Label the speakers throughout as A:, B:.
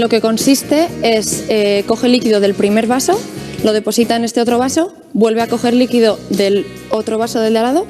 A: lo que consiste es, coge líquido del primer vaso, lo deposita en este otro vaso, vuelve a coger líquido del otro vaso del de al lado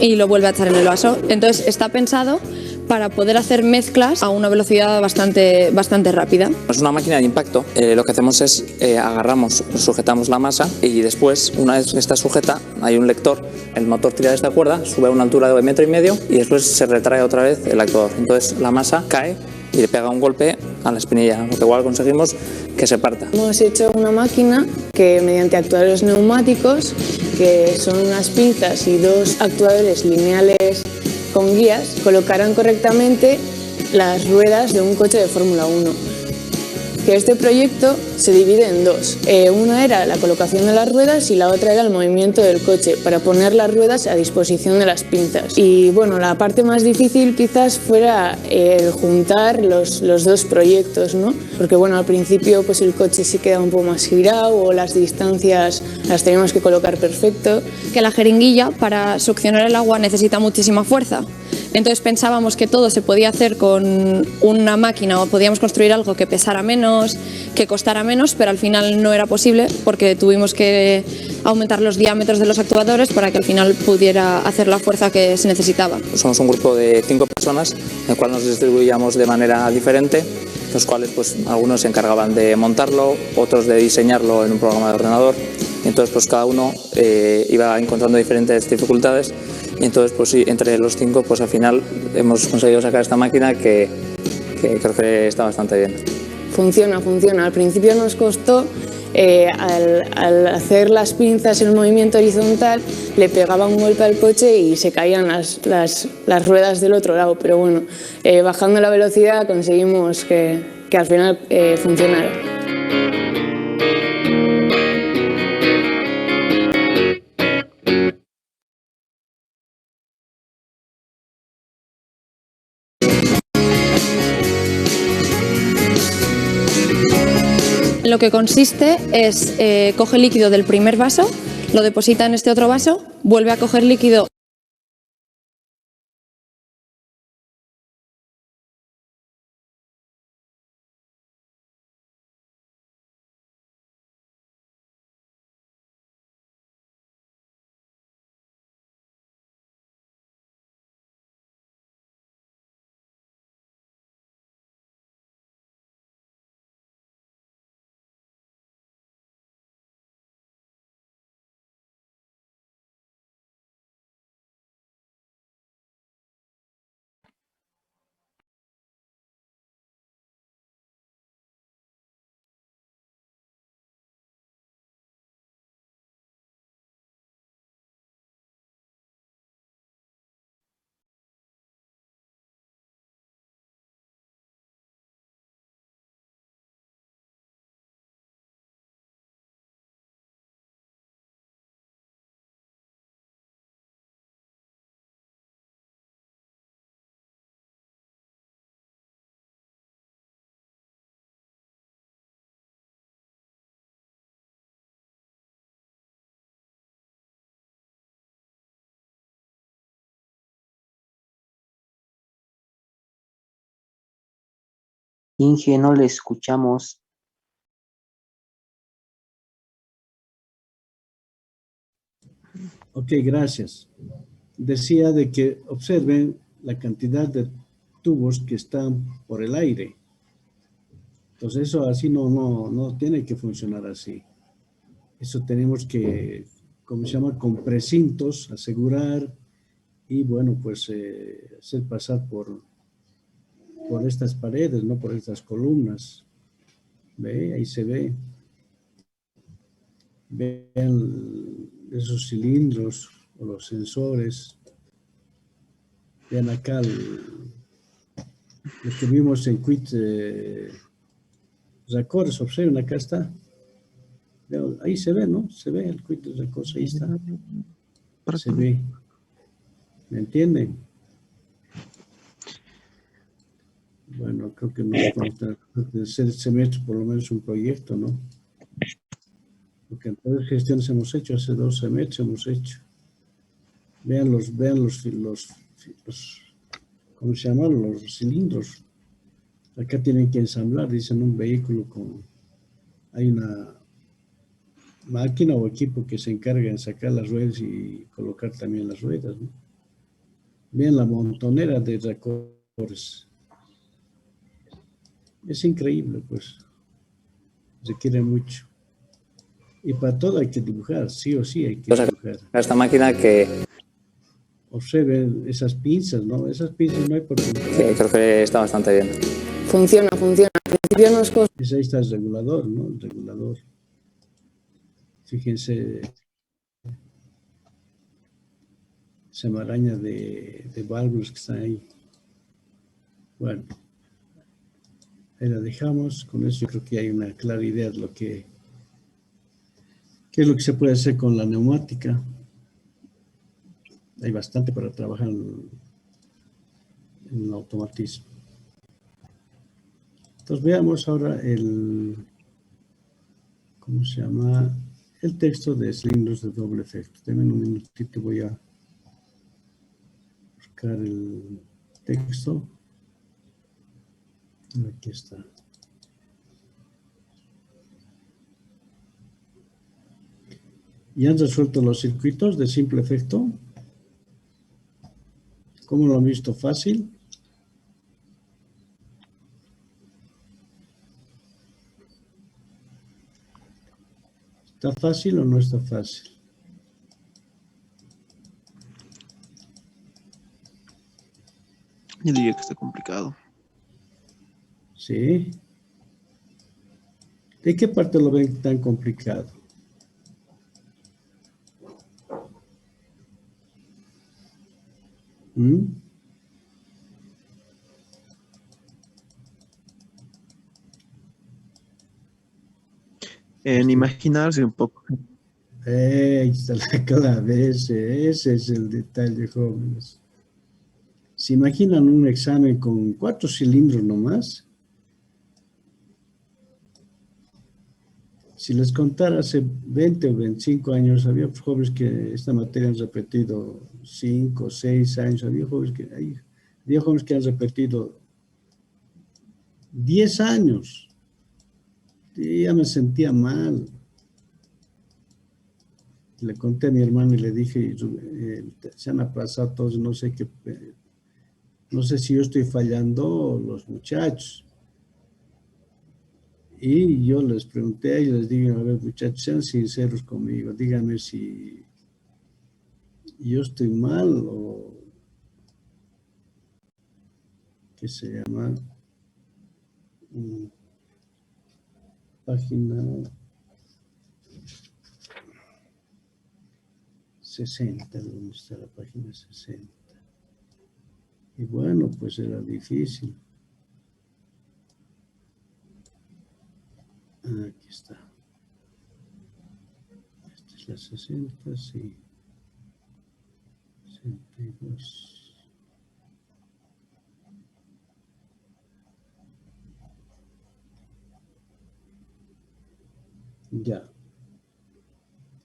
A: y lo vuelve a echar en el vaso. Entonces está pensado para poder hacer mezclas a una velocidad bastante rápida.
B: Es una máquina de impacto. Lo que hacemos es agarramos, sujetamos la masa y después, una vez que está sujeta, hay un lector, el motor tira de esta cuerda, sube a una altura de 1,5 metros y después se retrae otra vez el actuador. Entonces la masa cae y le pega un golpe a la espinilla, lo que igual conseguimos que se parta.
C: Hemos hecho una máquina que mediante actuadores neumáticos, que son unas pinzas y dos actuadores lineales con guías, colocarán correctamente las ruedas de un coche de Fórmula 1. Que este proyecto se divide en dos. Una era la colocación de las ruedas y la otra era el movimiento del coche para poner las ruedas a disposición de las pinzas. Y bueno, la parte más difícil quizás fuera el juntar los dos proyectos, ¿no? Porque bueno, al principio pues el coche se queda un poco más girado o las distancias las teníamos que colocar perfecto.
A: Que la jeringuilla para succionar el agua necesita muchísima fuerza. Entonces pensábamos que todo se podía hacer con una máquina o podíamos construir algo que pesara menos, que costara menos, pero al final no era posible porque tuvimos que aumentar los diámetros de los actuadores para que al final pudiera hacer la fuerza que se necesitaba.
B: Somos un grupo de 5 personas, en el cual nos distribuíamos de manera diferente, los cuales pues algunos se encargaban de montarlo, otros de diseñarlo en un programa de ordenador, y entonces pues cada uno iba encontrando diferentes dificultades. Y entonces, pues sí, entre los 5, pues al final hemos conseguido sacar esta máquina que creo que está bastante bien.
C: Funciona. Al principio nos costó, al hacer las pinzas en movimiento horizontal, le pegaba un golpe al coche y se caían las ruedas del otro lado. Pero bueno, bajando la velocidad conseguimos que al final funcionara.
A: Lo que consiste es, coge líquido del primer vaso, lo deposita en este otro vaso, vuelve a coger líquido
D: Inge, no le escuchamos.
E: Ok, gracias. Decía de que observen la cantidad de tubos que están por el aire. Entonces eso así no tiene que funcionar así. Eso tenemos que, como se llama, con precintos, asegurar y bueno, pues hacer pasar por estas paredes, no por estas columnas. ¿Ve? Ahí se ve. Vean esos cilindros o los sensores. Vean acá lo que vimos en Quit Records, observen, acá está. Vean, ahí se ve, ¿no? Se ve el Quit Records, ahí está. Se ve. ¿Me entienden? Bueno, creo que nos falta el semestre por lo menos un proyecto, ¿no? Porque en todas las gestiones hemos hecho, hace 2 semestres hemos hecho. Vean los ¿cómo se llaman? Los cilindros. Acá tienen que ensamblar, dicen, un vehículo con... Hay una máquina o equipo que se encarga de sacar las ruedas y colocar también las ruedas, ¿no? Vean la montonera de recortes. Es increíble, pues. Requiere mucho. Y para todo hay que dibujar, sí o sí hay que dibujar.
B: Esta máquina que
E: Observen esas pinzas, ¿no? Esas pinzas no hay por qué.
B: creo que está bastante bien.
C: Funciona. Al principio nos costó.
E: Pues ahí está el regulador, ¿no? El regulador. Fíjense, esa maraña de válvulas que están ahí. Bueno, ahí la dejamos. Con eso yo creo que hay una clara idea de lo que qué es lo que se puede hacer con la neumática. Hay bastante para trabajar en el automatismo. Entonces veamos ahora ¿cómo se llama? El texto de cilindros de doble efecto. Denme un minutito, voy a buscar el texto. Aquí está. ¿Y han resuelto los circuitos de simple efecto? ¿Cómo lo han visto? ¿Fácil? ¿Está fácil o no está fácil?
F: Yo diría que está complicado.
E: ¿Sí? ¿De qué parte lo ven tan complicado? ¿Mm?
F: En imaginarse un poco.
E: Ahí está la clave, ese es el detalle, jóvenes. ¿Se imaginan un examen con 4 cilindros nomás? Si les contara hace 20 o 25 años, había jóvenes que esta materia han repetido 5, 6 años, había jóvenes que han repetido 10 años. Y ya me sentía mal. Le conté a mi hermano y le dije, se han aplazado todos, no sé qué, no sé si yo estoy fallando o los muchachos. Y yo les pregunté y les dije, a ver, muchachos, sean sinceros conmigo, díganme si yo estoy mal o ¿qué se llama? Página 60, ¿dónde está la página 60? Y bueno, pues era difícil. Aquí está. Esta es la 60, sí. 62. Ya.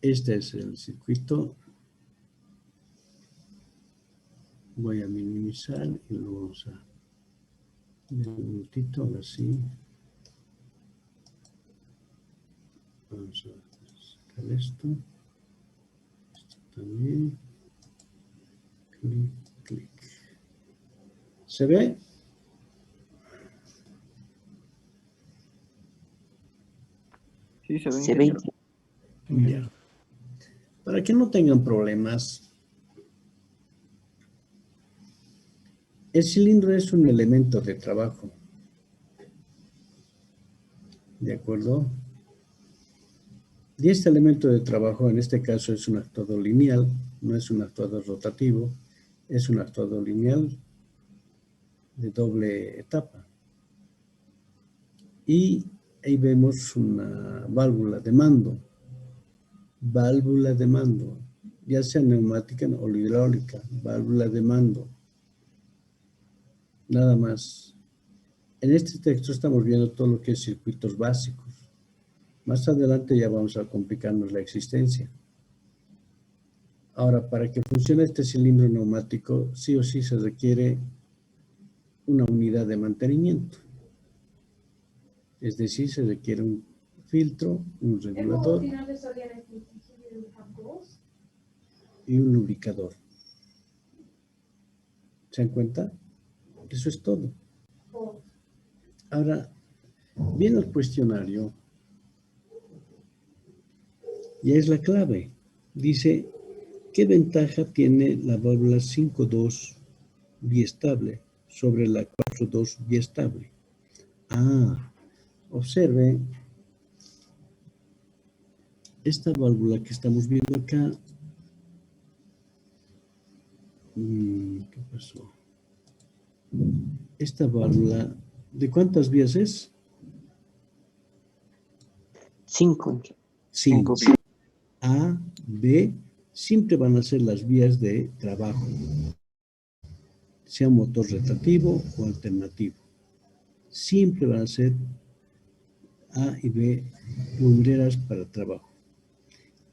E: Este es el circuito. Voy a minimizar y lo vamos a ver un minutito, ahora sí. Vamos a sacar esto. Esto también. Clic, clic. ¿Se ve?
F: Sí, se ve.
D: Se ve.
E: Ya. Para que no tengan problemas, el cilindro es un elemento de trabajo. ¿De acuerdo? Y este elemento de trabajo, en este caso, es un actuador lineal, no es un actuador rotativo, es un actuador lineal de doble etapa. Y ahí vemos una válvula de mando. Válvula de mando, ya sea neumática o hidráulica, válvula de mando. Nada más. En este texto estamos viendo todo lo que es circuitos básicos. Más adelante ya vamos a complicarnos la existencia. Ahora, para que funcione este cilindro neumático, sí o sí se requiere una unidad de mantenimiento. Es decir, se requiere un filtro, un regulador y un lubricador. ¿Se dan cuenta? Eso es todo. Ahora, viene el cuestionario y es la clave. Dice, ¿qué ventaja tiene la válvula 5.2 biestable sobre la 4.2 biestable? Observe, esta válvula que estamos viendo acá, ¿qué pasó? Esta válvula, ¿de cuántas vías es?
D: 5.
E: 5. A, B, siempre van a ser las vías de trabajo, sea motor rotativo o alternativo. Siempre van a ser A y B lumbreras para trabajo.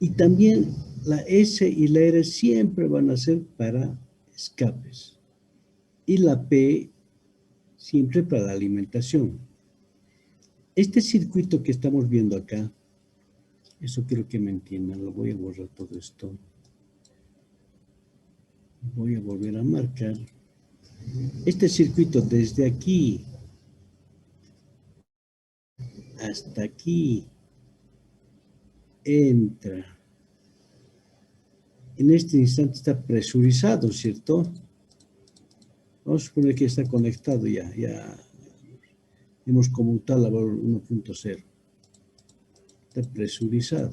E: Y también la S y la R siempre van a ser para escapes. Y la P siempre para la alimentación. Este circuito que estamos viendo acá, eso quiero que me entiendan, lo voy a borrar todo esto. Voy a volver a marcar. Este circuito desde aquí hasta aquí entra. En este instante está presurizado, ¿cierto? Vamos a suponer que está conectado ya hemos conmutado la válvula 1.0. Está presurizado.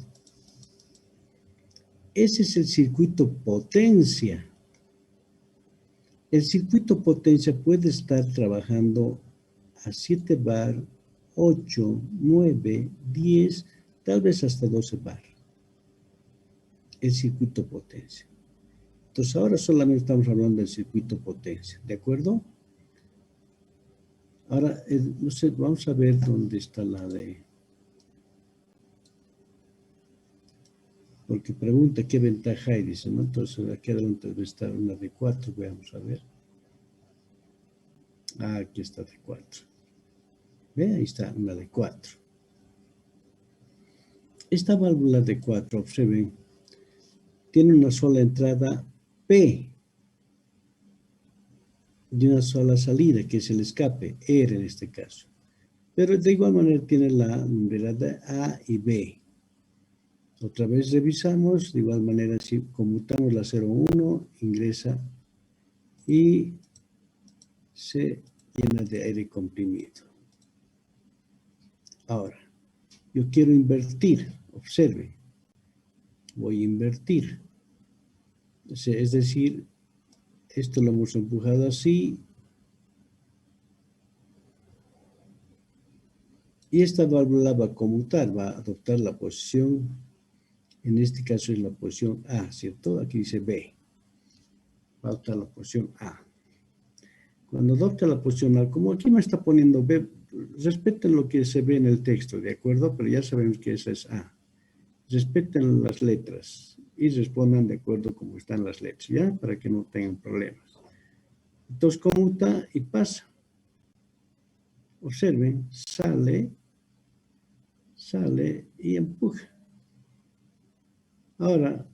E: Ese es el circuito potencia. El circuito potencia puede estar trabajando a 7 bar, 8, 9, 10, tal vez hasta 12 bar. El circuito potencia. Entonces ahora solamente estamos hablando del circuito potencia, ¿de acuerdo? Ahora, no sé, vamos a ver dónde está la de... Porque pregunta qué ventaja hay, dice, ¿no? Entonces aquí adelante debe estar una de 4, veamos a ver. Aquí está de 4. ¿Ve? Ahí está una de 4. Esta válvula de 4, observen, tiene una sola entrada P y una sola salida, que es el escape, R en este caso. Pero de igual manera tiene la lumbrera A y B. Otra vez revisamos, de igual manera si conmutamos la 01, ingresa y se llena de aire comprimido. Ahora, yo quiero invertir, observe, voy a invertir. Es decir, esto lo hemos empujado así. Y esta válvula va a conmutar, va a adoptar la posición, en este caso es la posición A, ¿cierto? Aquí dice B. Va a adoptar la posición A. Cuando adopta la posición A, como aquí me está poniendo B, respeten lo que se ve en el texto, ¿de acuerdo? Pero ya sabemos que esa es A. Respeten las letras y respondan de acuerdo como están las letras, ¿ya? Para que no tengan problemas. Entonces conmuta y pasa. Observen, sale y empuja. Ahora,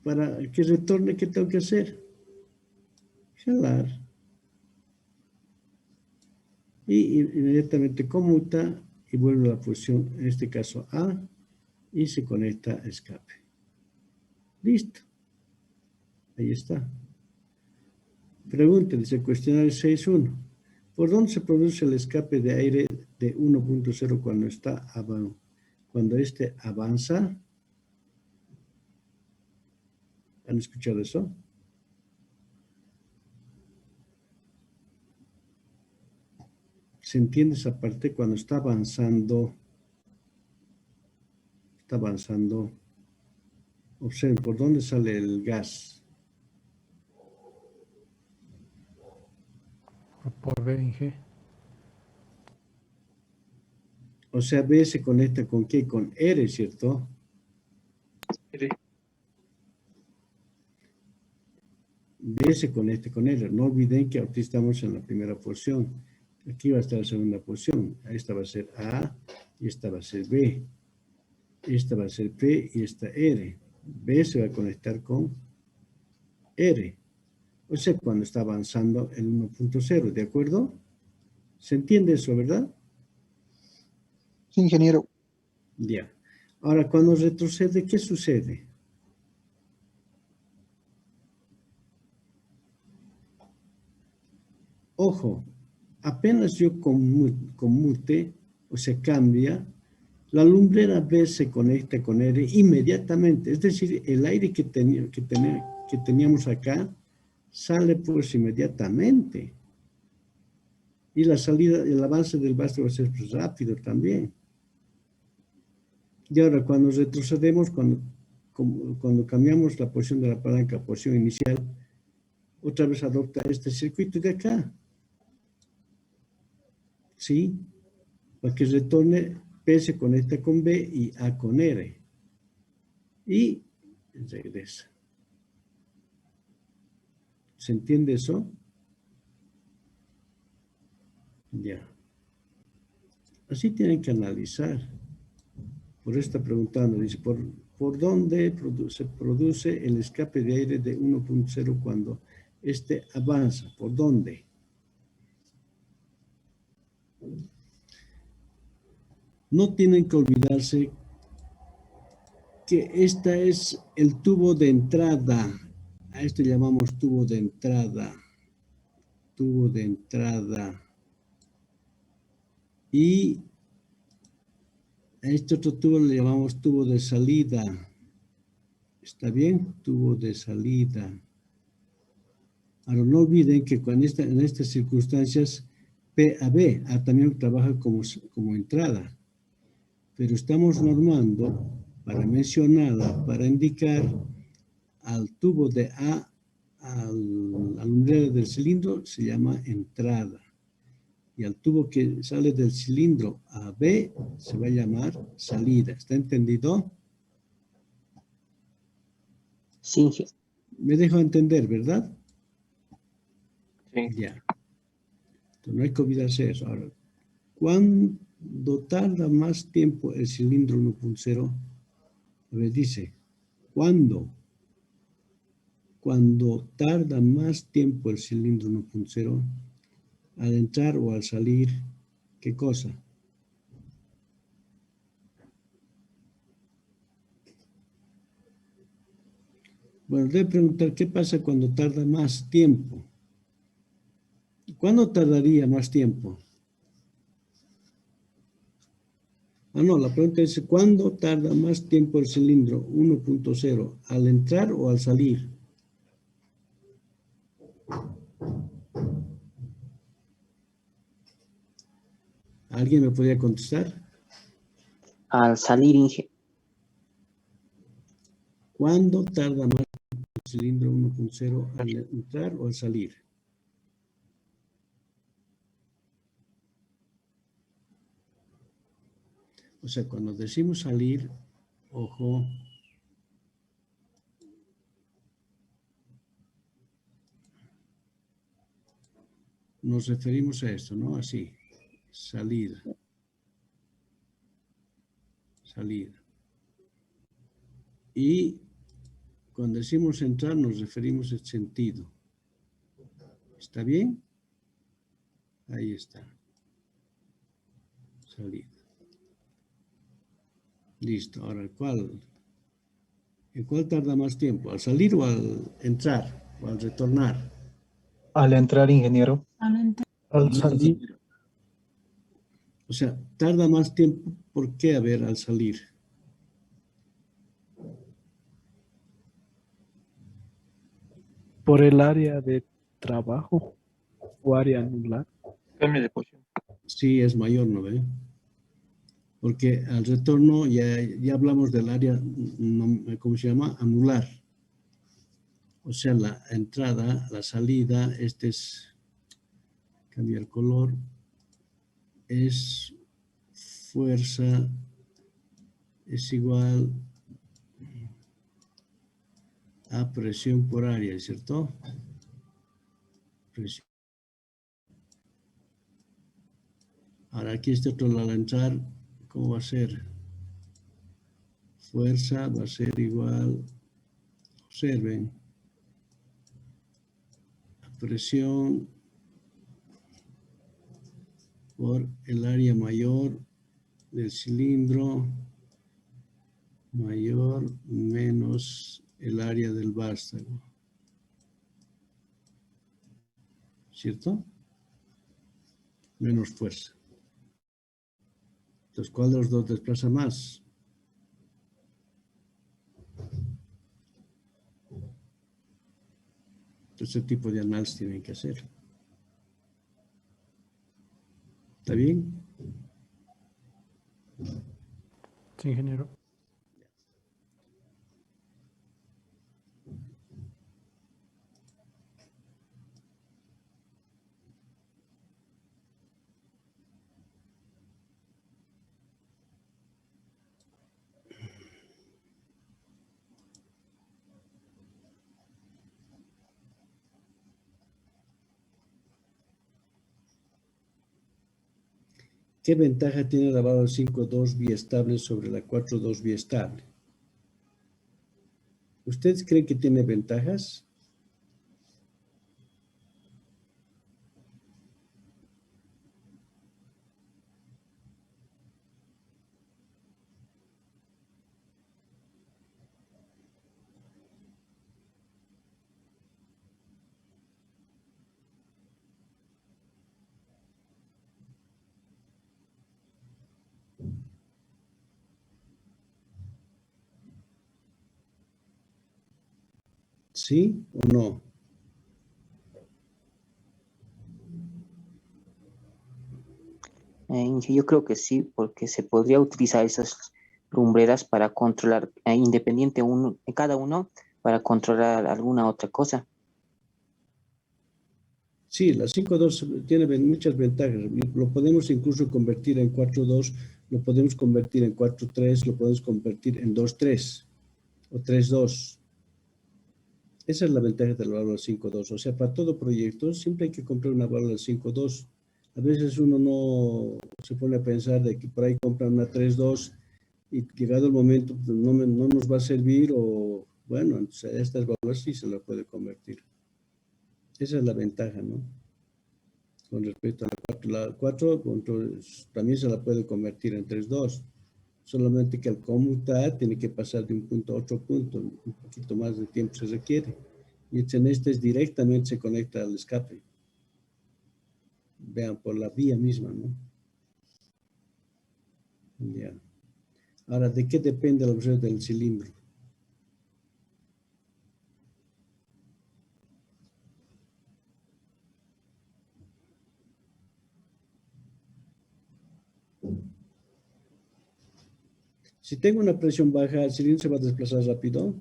E: para que retorne, ¿qué tengo que hacer? Jalar. Y inmediatamente conmuta y vuelve a la posición, en este caso A, y se conecta a escape. Listo. Ahí está. Pregunta, dice el cuestionario 6.1. ¿Por dónde se produce el escape de aire de 1.0 cuando este avanza? ¿Han escuchado eso? ¿Se entiende esa parte? Cuando está avanzando, observen, ¿por dónde sale el gas?
G: Por B en G.
E: O sea, B se conecta con ¿qué? Con R, ¿cierto?
F: R.
E: B se conecta con R. No olviden que ahorita estamos en la primera porción. Aquí va a estar la segunda posición. Esta va a ser A y esta va a ser B. Esta va a ser P y esta R. B se va a conectar con R. O sea, cuando está avanzando el 1.0, ¿de acuerdo? ¿Se entiende eso, verdad?
F: Sí, ingeniero.
E: Ya. Ahora, cuando retrocede, ¿qué sucede? Ojo, apenas yo conmute o se cambia, la lumbrera B se conecta con R inmediatamente. Es decir, el aire que teníamos acá sale pues inmediatamente. Y la salida, el avance del vaso va a ser pues, rápido también. Y ahora, cuando retrocedemos, cuando cambiamos la posición de la palanca a posición inicial, otra vez adopta este circuito de acá. ¿Sí? Para que retorne, P se conecta con B y A con R. Y regresa. ¿Se entiende eso? Ya. Así tienen que analizar. Por eso está preguntando, dice, ¿por dónde se produce el escape de aire de 1.0 cuando este avanza? ¿Por dónde? No tienen que olvidarse que este es el tubo de entrada. A esto llamamos tubo de entrada. Tubo de entrada. Y a este otro tubo le llamamos tubo de salida. ¿Está bien? Tubo de salida. Ahora, no olviden que en estas circunstancias, PAB también trabaja como entrada. Pero estamos normando para mencionarla, para indicar al tubo de A, al lumbrera del cilindro, se llama entrada. Y al tubo que sale del cilindro a B se va a llamar salida. ¿Está entendido?
D: Sí,
E: Me dejo entender, ¿verdad?
B: Sí.
E: Ya. Entonces, no hay que olvidarse eso. Ahora, ¿cuándo tarda más tiempo el cilindro 1.0? A ver, dice, ¿cuándo? Cuando tarda más tiempo el cilindro 1.0 al entrar o al salir, ¿qué cosa? Bueno, debe preguntar qué pasa cuando tarda más tiempo. ¿Cuándo tardaría más tiempo? Ah, no, la pregunta es ¿cuándo tarda más tiempo el cilindro 1.0? ¿Al entrar o al salir? ¿Alguien me podría contestar?
D: al salir,
E: ¿Cuándo tarda más el cilindro 1.0 al entrar o al salir? O sea, cuando decimos salir, ojo, nos referimos a esto, ¿no? Así, salida. Salida. Y cuando decimos entrar nos referimos al sentido. ¿Está bien? Ahí está. Salida. Listo. Ahora, ¿en cuál tarda más tiempo? ¿Al salir o al entrar? ¿O al retornar?
F: Al entrar, ingeniero. Al salir.
E: O sea, tarda más tiempo, ¿por qué? A ver, al salir.
F: Por el área de trabajo o área anular. Cambio de posición.
E: Sí, es mayor, ¿no ve? Porque al retorno ya hablamos del área, ¿cómo se llama? Anular. O sea, la entrada, la salida, este es, cambia el color, es fuerza, es igual a presión por área, ¿cierto? Presión. Ahora aquí este otro al entrar, ¿cómo va a ser? Fuerza va a ser igual, observen, presión por el área mayor del cilindro mayor menos el área del vástago. ¿Cierto? Menos fuerza. Entonces, ¿cuál de los dos desplaza más? Ese tipo de análisis tienen que hacer. ¿Está bien?
F: Sí, ingeniero.
E: ¿Qué ventaja tiene la válvula 5.2 biestable sobre la 4.2 biestable? ¿Ustedes creen que tiene ventajas? ¿Sí o no?
D: Yo creo que sí, porque se podría utilizar esas lumbreras para controlar, independiente uno, cada uno, para controlar alguna otra cosa.
E: Sí, la 5.2 tiene muchas ventajas. Lo podemos incluso convertir en 4.2, lo podemos convertir en 4.3, lo podemos convertir en 2.3 o 3.2. Esa es la ventaja de la válvula 5.2. O sea, para todo proyecto siempre hay que comprar una válvula 5.2. A veces uno no se pone a pensar de que por ahí compran una 3.2 y llegado el momento pues, no nos va a servir o bueno, entonces estas válvulas sí se la puede convertir. Esa es la ventaja, ¿no? Con respecto a la 4, también se la puede convertir en 3.2. Solamente que al conmutar tiene que pasar de un punto a otro punto, un poquito más de tiempo se requiere. Y en este directamente se conecta al escape. Vean, por la vía misma, ¿no? Ya. Ahora, ¿de qué depende la presión del cilindro? Si tengo una presión baja, ¿el cilindro se va a desplazar rápido?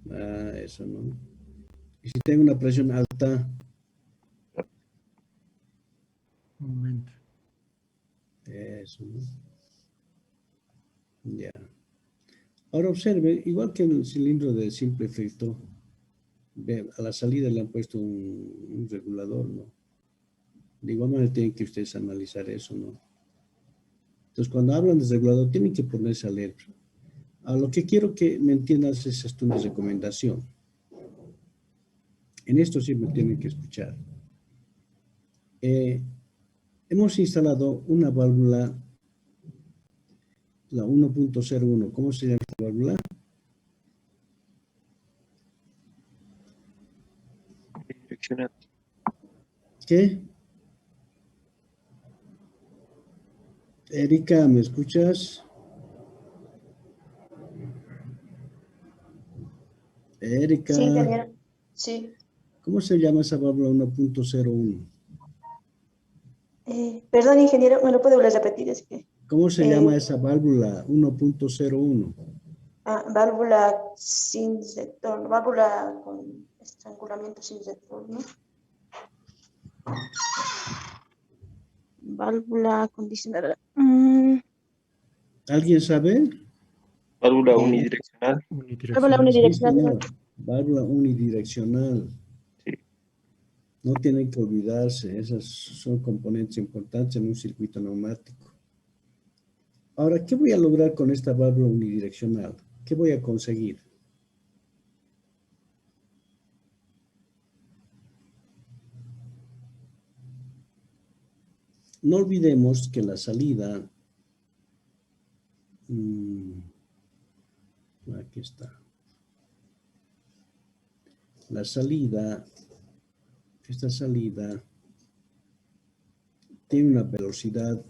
E: Ah, eso no. Y si tengo una presión alta,
F: Un momento.
E: eso no. Ya. Ahora observe, igual que en el cilindro de simple efecto, a la salida le han puesto un regulador, ¿no? De igual manera tienen que ustedes analizar eso, ¿no? Entonces, cuando hablan de regulador, tienen que ponerse a leer. A lo que quiero que me entiendas es esto, una recomendación. En esto sí me tienen que escuchar. Hemos instalado una válvula, la 1.01. ¿Cómo se llama esta válvula?
G: Direccional.
E: ¿Qué? Erika, ¿me escuchas? Erika.
H: Sí, ingeniero. Sí.
E: ¿Cómo se llama esa válvula 1.01?
H: Perdón, ingeniero, ¿me lo puede volver a repetir? Es que,
E: ¿Cómo se llama esa válvula 1.01?
H: válvula sin retorno, válvula con estrangulamiento sin retorno. Válvula condicionada.
E: ¿Alguien sabe?
G: Válvula unidireccional.
H: Válvula
F: Unidireccional.
E: Sí,
H: unidireccional.
E: señor. Válvula unidireccional.
G: Sí.
E: No tienen que olvidarse, esas son componentes importantes en un circuito neumático. Ahora, ¿qué voy a lograr con esta válvula unidireccional? ¿Qué voy a conseguir? No olvidemos que la salida, aquí está, la salida, esta salida tiene una velocidad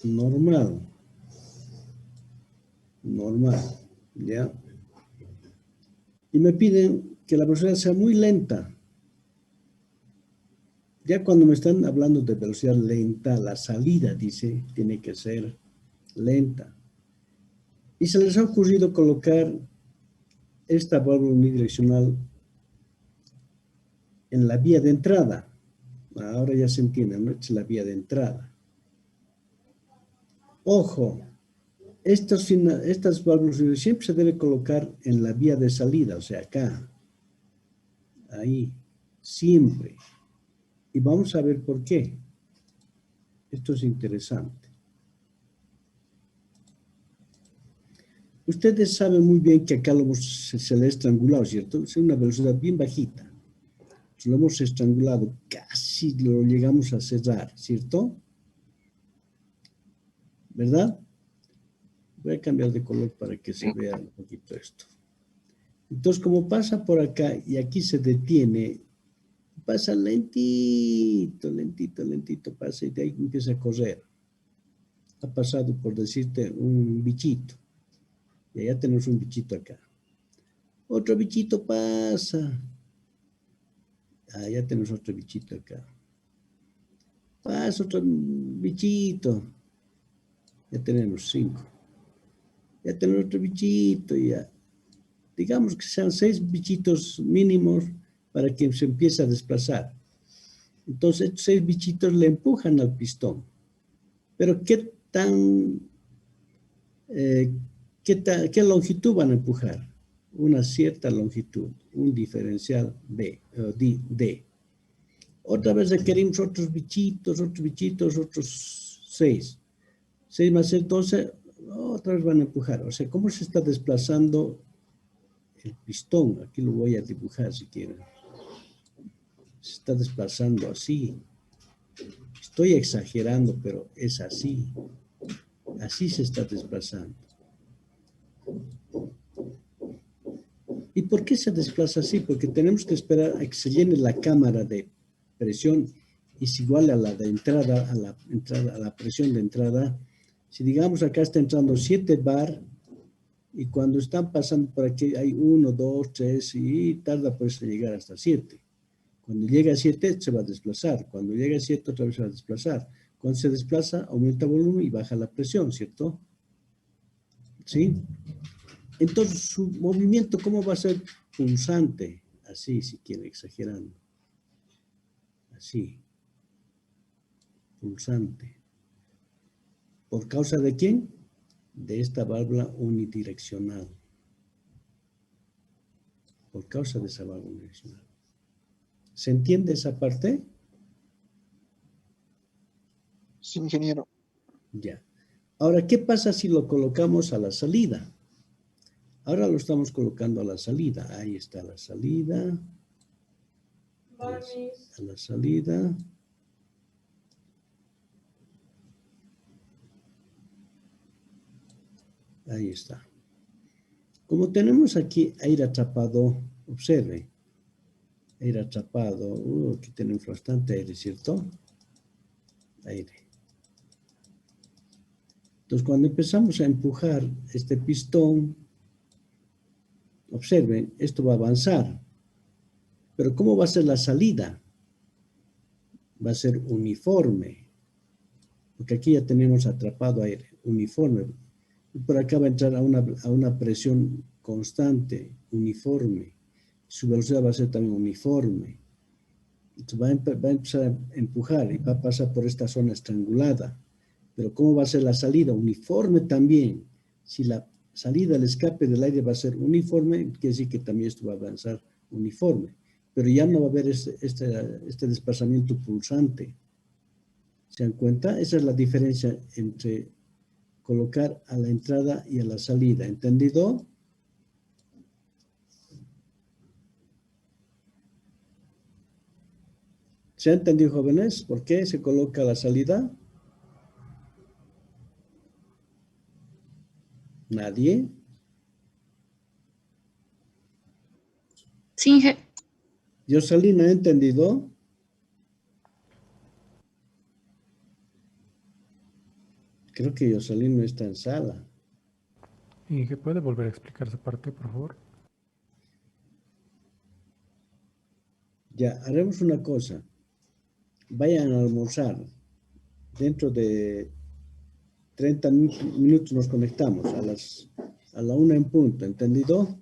E: normal, ¿ya? Y me piden que la velocidad sea muy lenta. Ya cuando me están hablando de velocidad lenta, la salida, dice, tiene que ser lenta. Y se les ha ocurrido colocar esta válvula unidireccional en la vía de entrada. Ahora ya se entiende, ¿no? Es la vía de entrada. Ojo, estas válvulas siempre se debe colocar en la vía de salida, o sea, acá. Ahí, siempre. Y vamos a ver por qué. Esto es interesante. Ustedes saben muy bien que acá se le ha estrangulado, ¿cierto? Es una velocidad bien bajita. Lo hemos estrangulado, casi lo llegamos a cerrar, ¿cierto? ¿Verdad? Voy a cambiar de color para que se vea un poquito esto. Entonces, como pasa por acá y aquí se detiene, pasa lentito, lentito, lentito, pasa y de ahí empieza a correr. Ha pasado, por decirte, un bichito. Y allá tenemos un bichito acá. Otro bichito pasa. Ya tenemos otro bichito acá. Pasa otro bichito. Ya tenemos 5. Ya tenemos otro bichito, ya. Digamos que sean 6 bichitos mínimos para que se empiece a desplazar. Entonces, estos 6 bichitos le empujan al pistón. Pero ¿qué longitud van a empujar? Una cierta longitud, un diferencial D. Otra vez requerimos otros bichitos, otros 6. 6 más 6, 12, otra vez van a empujar. O sea, ¿cómo se está desplazando el pistón? Aquí lo voy a dibujar si quieren. Se está desplazando así. Estoy exagerando, pero es así. Así se está desplazando. ¿Y por qué se desplaza así? Porque tenemos que esperar a que se llene la cámara de presión y es igual a la de entrada, a la presión de entrada. Si digamos acá está entrando 7 bar y cuando están pasando por aquí hay 1, 2, 3 y tarda pues llegar hasta 7. Cuando llega a 7 se va a desplazar. Cuando llega a 7 otra vez se va a desplazar. Cuando se desplaza aumenta el volumen y baja la presión, ¿cierto? ¿Sí? Entonces su movimiento, ¿cómo va a ser? Pulsante. Así, si quiere, exagerando. Así. Pulsante. ¿Por causa de quién? De esta válvula unidireccional. Por causa de esa válvula unidireccional. ¿Se entiende esa parte?
G: Sí, ingeniero.
E: Ya. Ahora, ¿qué pasa si lo colocamos a la salida? Ahora lo estamos colocando a la salida. Ahí está la salida. A la salida. Ahí está. Como tenemos aquí aire atrapado, observe. Aire atrapado. Aquí tenemos bastante aire, ¿cierto? Aire. Entonces, cuando empezamos a empujar este pistón, observen, esto va a avanzar. Pero ¿cómo va a ser la salida? Va a ser uniforme. Porque aquí ya tenemos atrapado aire, uniforme. Y por acá va a entrar a una presión constante, uniforme. Su velocidad va a ser también uniforme. Entonces va a empezar a empujar y va a pasar por esta zona estrangulada. Pero ¿cómo va a ser la salida? Uniforme también. Si la salida, el escape del aire va a ser uniforme, quiere decir que también esto va a avanzar uniforme, pero ya no va a haber este desplazamiento pulsante. ¿Se dan cuenta? Esa es la diferencia entre colocar a la entrada y a la salida. ¿Entendido? ¿Se ha entendido, jóvenes? ¿Por qué se coloca a la salida? ¿Nadie?
I: Sí, Inge.
E: ¿Yosalín ha entendido? Creo que Yosalín no está en sala.
J: Inge, ¿puede volver a explicar esa parte, por favor?
E: Ya, haremos una cosa. Vayan a almorzar. Dentro de 30 minutos nos conectamos a la 1 en punto. ¿Entendido?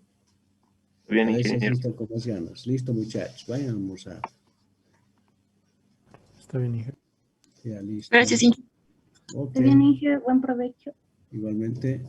K: Bien,
E: A veces
K: ingeniero.
E: están con más ganas. Listo, muchachos. Vayan a almorzar.
J: Está bien, Inge.
E: Ya, listo.
I: Gracias, Inge.
E: Ok.
I: Está bien, Inge. Buen provecho.
E: Igualmente.